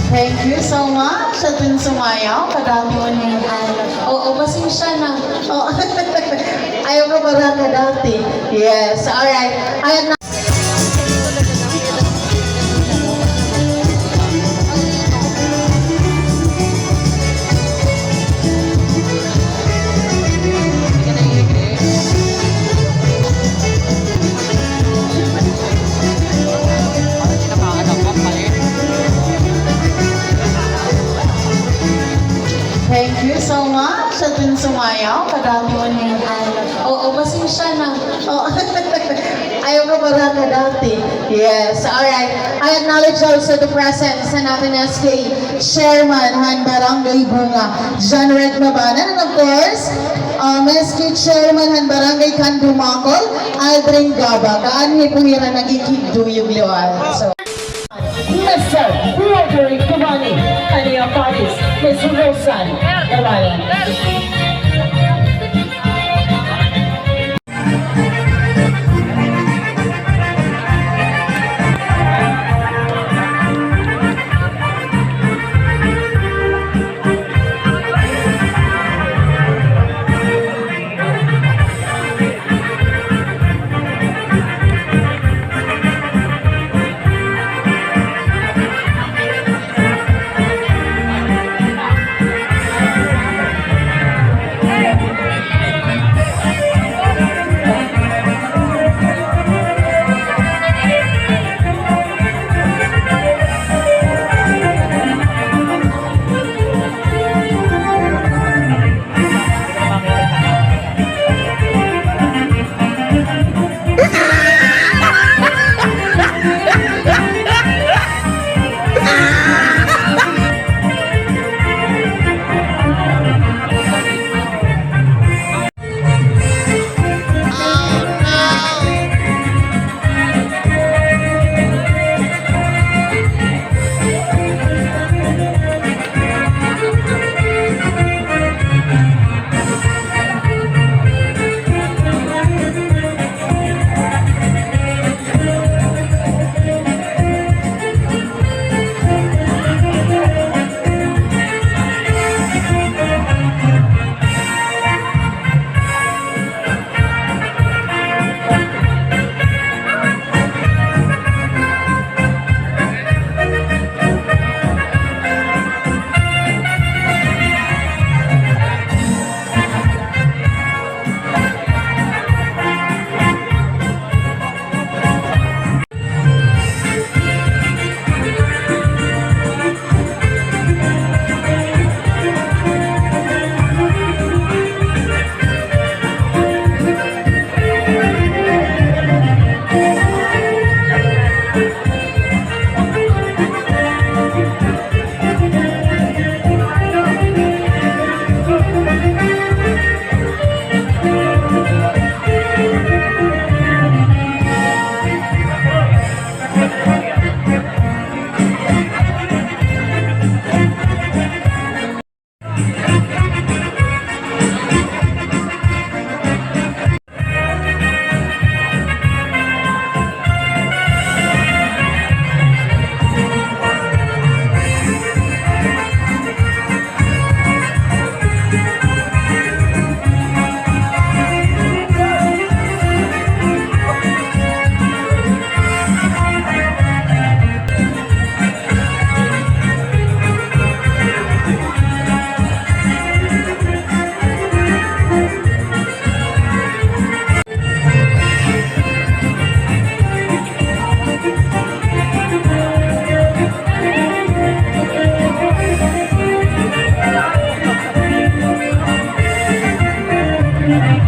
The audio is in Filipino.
Thank you so much sa ating sumayaw. Kadami mo niya. Oo, pasensya na. Oh. Ayaw ko para ka dati. Yes, alright. Ayan na. Thank you so much sa ating sumayaw. Kadami mo niya. Oo, pasensya na. Oh. Ayaw ko para ka dati. Yes, alright. I acknowledge also the presence ng ating SK Chairman Han Barangay Bunga, John Red Mabanan, and of course, SK Chairman Han Barangay Kandumakol, Aldrin Gaba, kaanhi po nila nagikigduyog liwan. So, Mr. Roderick Cavani, and your parties, Ms. Rosan Cabayan. Thank you.